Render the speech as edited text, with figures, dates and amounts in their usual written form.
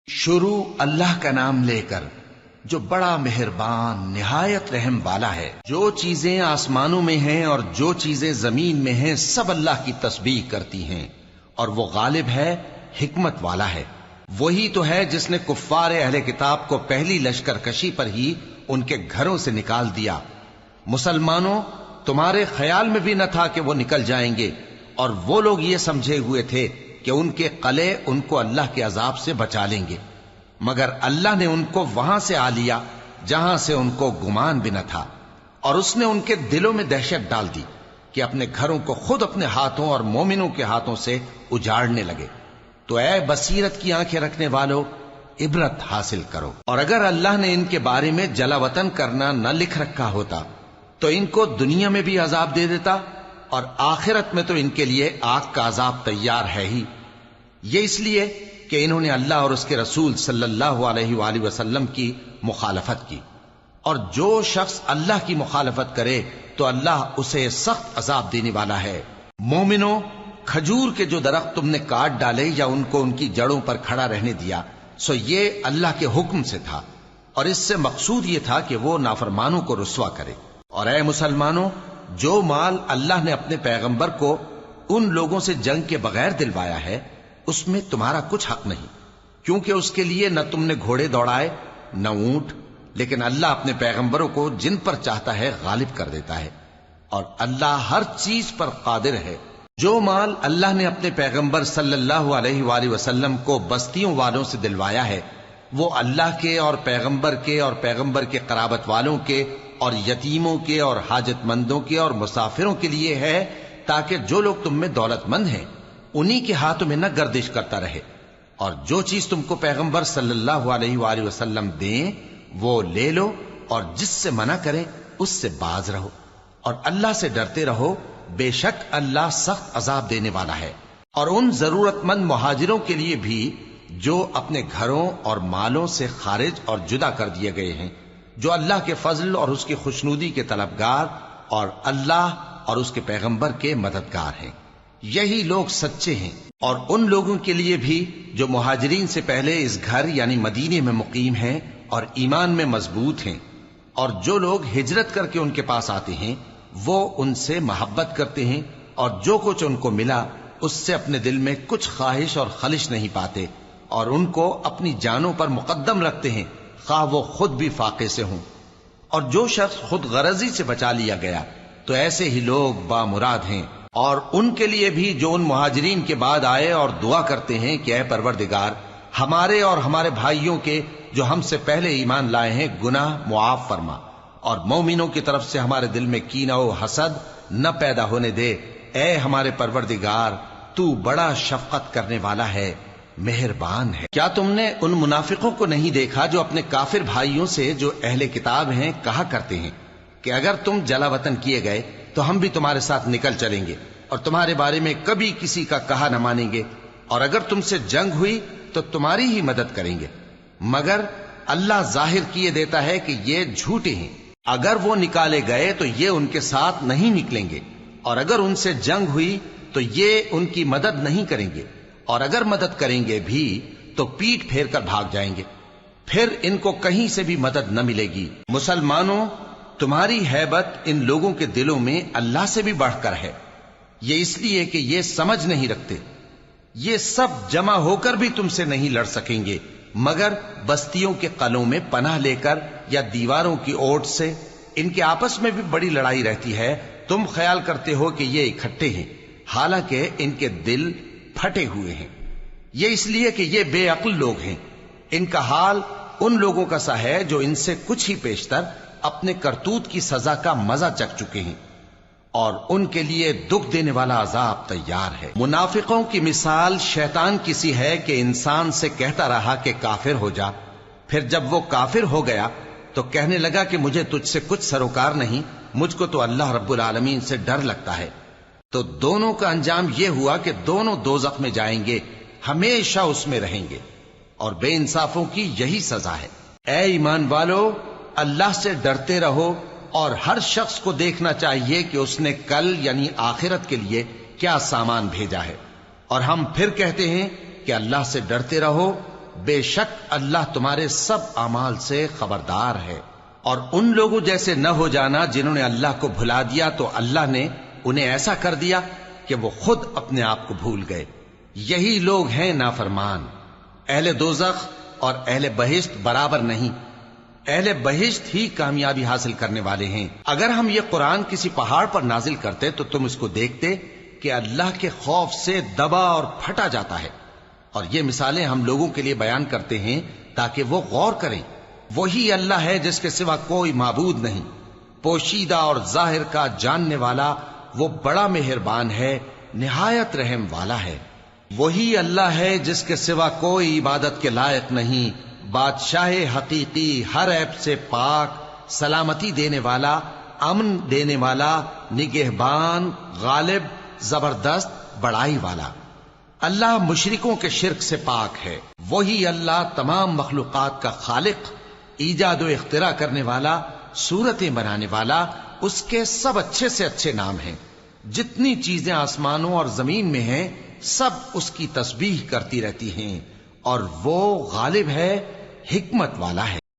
شروع اللہ کا نام لے کر جو بڑا مہربان نہایت رحم والا ہے۔ جو چیزیں آسمانوں میں ہیں اور جو چیزیں زمین میں ہیں سب اللہ کی تسبیح کرتی ہیں، اور وہ غالب ہے، حکمت والا ہے۔ وہی تو ہے جس نے کفار اہل کتاب کو پہلی لشکر کشی پر ہی ان کے گھروں سے نکال دیا۔ مسلمانوں، تمہارے خیال میں بھی نہ تھا کہ وہ نکل جائیں گے، اور وہ لوگ یہ سمجھے ہوئے تھے کہ ان کے قلعے ان کو اللہ کے عذاب سے بچا لیں گے، مگر اللہ نے ان کو وہاں سے آ لیا جہاں سے ان کو گمان بھی نہ تھا، اور اس نے ان کے دلوں میں دہشت ڈال دی کہ اپنے گھروں کو خود اپنے ہاتھوں اور مومنوں کے ہاتھوں سے اجاڑنے لگے۔ تو اے بصیرت کی آنکھیں رکھنے والو، عبرت حاصل کرو۔ اور اگر اللہ نے ان کے بارے میں جلا وطن کرنا نہ لکھ رکھا ہوتا تو ان کو دنیا میں بھی عذاب دے دیتا، اور آخرت میں تو ان کے لیے آگ کا عذاب تیار ہے ہی۔ یہ اس لیے کہ انہوں نے اللہ اور اس کے رسول صلی اللہ علیہ وآلہ وسلم کی مخالفت کی، اور جو شخص اللہ کی مخالفت کرے تو اللہ اسے سخت عذاب دینے والا ہے۔ مومنوں، کھجور کے جو درخت تم نے کاٹ ڈالے یا ان کو ان کی جڑوں پر کھڑا رہنے دیا، سو یہ اللہ کے حکم سے تھا، اور اس سے مقصود یہ تھا کہ وہ نافرمانوں کو رسوا کرے۔ اور اے مسلمانوں، جو مال اللہ نے اپنے پیغمبر کو ان لوگوں سے جنگ کے بغیر دلوایا ہے اس میں تمہارا کچھ حق نہیں، کیونکہ اس کے لیے نہ تم نے گھوڑے دوڑائے نہ اونٹ، لیکن اللہ اپنے پیغمبروں کو جن پر چاہتا ہے غالب کر دیتا ہے، اور اللہ ہر چیز پر قادر ہے۔ جو مال اللہ نے اپنے پیغمبر صلی اللہ علیہ وآلہ وسلم کو بستیوں والوں سے دلوایا ہے وہ اللہ کے اور پیغمبر کے قرابت والوں کے اور یتیموں کے اور حاجت مندوں کے اور مسافروں کے لیے ہے، تاکہ جو لوگ تم میں دولت مند ہیں انہی کے ہاتھوں میں نہ گردش کرتا رہے، اور جو چیز تم کو پیغمبر صلی اللہ علیہ وآلہ وسلم دیں وہ لے لو، اور جس سے منع کریں اس سے باز رہو، اور اللہ سے ڈرتے رہو، بے شک اللہ سخت عذاب دینے والا ہے۔ اور ان ضرورت مند مہاجروں کے لیے بھی جو اپنے گھروں اور مالوں سے خارج اور جدا کر دیے گئے ہیں، جو اللہ کے فضل اور اس کی خوشنودی کے طلبگار اور اللہ اور اس کے پیغمبر کے مددگار ہیں، یہی لوگ سچے ہیں۔ اور ان لوگوں کے لیے بھی جو مہاجرین سے پہلے اس گھر یعنی مدینے میں مقیم ہیں اور ایمان میں مضبوط ہیں، اور جو لوگ ہجرت کر کے ان کے پاس آتے ہیں وہ ان سے محبت کرتے ہیں، اور جو کچھ ان کو ملا اس سے اپنے دل میں کچھ خواہش اور خلش نہیں پاتے، اور ان کو اپنی جانوں پر مقدم رکھتے ہیں خواہ وہ خود بھی فاقے سے ہوں۔ اور جو شخص خود غرضی سے بچا لیا گیا تو ایسے ہی لوگ بامراد ہیں۔ اور ان کے لیے بھی جو ان مہاجرین کے بعد آئے اور دعا کرتے ہیں کہ اے پروردگار ہمارے اور ہمارے بھائیوں کے جو ہم سے پہلے ایمان لائے ہیں گناہ معاف فرما، اور مومنوں کی طرف سے ہمارے دل میں کینہ و حسد نہ پیدا ہونے دے، اے ہمارے پروردگار تو بڑا شفقت کرنے والا ہے، مہربان ہے۔ کیا تم نے ان منافقوں کو نہیں دیکھا جو اپنے کافر بھائیوں سے جو اہل کتاب ہیں کہا کرتے ہیں کہ اگر تم جلا وطن کیے گئے تو ہم بھی تمہارے ساتھ نکل چلیں گے اور تمہارے بارے میں کبھی کسی کا کہا نہ مانیں گے، اور اگر تم سے جنگ ہوئی تو تمہاری ہی مدد کریں گے، مگر اللہ ظاہر کیے دیتا ہے کہ یہ جھوٹے ہیں۔ اگر وہ نکالے گئے تو یہ ان کے ساتھ نہیں نکلیں گے، اور اگر ان سے جنگ ہوئی تو یہ ان کی مدد نہیں کریں گے، اور اگر مدد کریں گے بھی تو پیٹ پھیر کر بھاگ جائیں گے، پھر ان کو کہیں سے بھی مدد نہ ملے گی۔ مسلمانوں، تمہاری ہیبت ان لوگوں کے دلوں میں اللہ سے بھی بڑھ کر ہے، یہ اس لیے کہ یہ سمجھ نہیں رکھتے۔ یہ سب جمع ہو کر بھی تم سے نہیں لڑ سکیں گے مگر بستیوں کے قلعوں میں پناہ لے کر یا دیواروں کی اوٹ سے۔ ان کے آپس میں بھی بڑی لڑائی رہتی ہے، تم خیال کرتے ہو کہ یہ اکٹھے ہیں، حالانکہ ان کے دل پھٹے ہوئے ہیں۔ یہ اس لیے کہ یہ بے عقل لوگ ہیں۔ ان کا حال ان لوگوں کا سا ہے جو ان سے کچھ ہی پیشتر اپنے کرتوت کی سزا کا مزہ چکھ چکے ہیں، اور ان کے لیے دکھ دینے والا عذاب تیار ہے۔ منافقوں کی مثال شیطان کی سی ہے کہ انسان سے کہتا رہا کہ کافر ہو جا، پھر جب وہ کافر ہو گیا تو کہنے لگا کہ مجھے تجھ سے کچھ سروکار نہیں، مجھ کو تو اللہ رب العالمین سے ڈر لگتا ہے۔ تو دونوں کا انجام یہ ہوا کہ دونوں دوزخ میں جائیں گے، ہمیشہ اس میں رہیں گے، اور بے انصافوں کی یہی سزا ہے۔ اے ایمان والو، اللہ سے ڈرتے رہو، اور ہر شخص کو دیکھنا چاہیے کہ اس نے کل یعنی آخرت کے لیے کیا سامان بھیجا ہے، اور ہم پھر کہتے ہیں کہ اللہ سے ڈرتے رہو بے شک اللہ تمہارے سب اعمال سے خبردار ہے۔ اور ان لوگوں جیسے نہ ہو جانا جنہوں نے اللہ کو بھلا دیا تو اللہ نے انہیں ایسا کر دیا کہ وہ خود اپنے آپ کو بھول گئے۔ یہی لوگ ہیں نافرمان۔ اہل دوزخ اور اہل بہشت برابر نہیں، اہل بہشت ہی کامیابی حاصل کرنے والے ہیں۔ اگر ہم یہ قرآن کسی پہاڑ پر نازل کرتے تو تم اس کو دیکھتے کہ اللہ کے خوف سے دبا اور پھٹا جاتا ہے۔ اور یہ مثالیں ہم لوگوں کے لیے بیان کرتے ہیں تاکہ وہ غور کریں۔ وہی اللہ ہے جس کے سوا کوئی معبود نہیں، پوشیدہ اور ظاہر کا جاننے والا، وہ بڑا مہربان ہے، نہایت رحم والا ہے۔ وہی اللہ ہے جس کے سوا کوئی عبادت کے لائق نہیں، بادشاہ حقیقی، ہر عیب سے پاک، سلامتی دینے والا، امن دینے والا، نگہبان، غالب، زبردست، بڑائی والا۔ اللہ مشرکوں کے شرک سے پاک ہے۔ وہی اللہ تمام مخلوقات کا خالق، ایجاد و اختراع کرنے والا، صورتیں بنانے والا، اس کے سب اچھے سے اچھے نام ہیں۔ جتنی چیزیں آسمانوں اور زمین میں ہیں سب اس کی تسبیح کرتی رہتی ہیں، اور وہ غالب ہے، حکمت والا ہے۔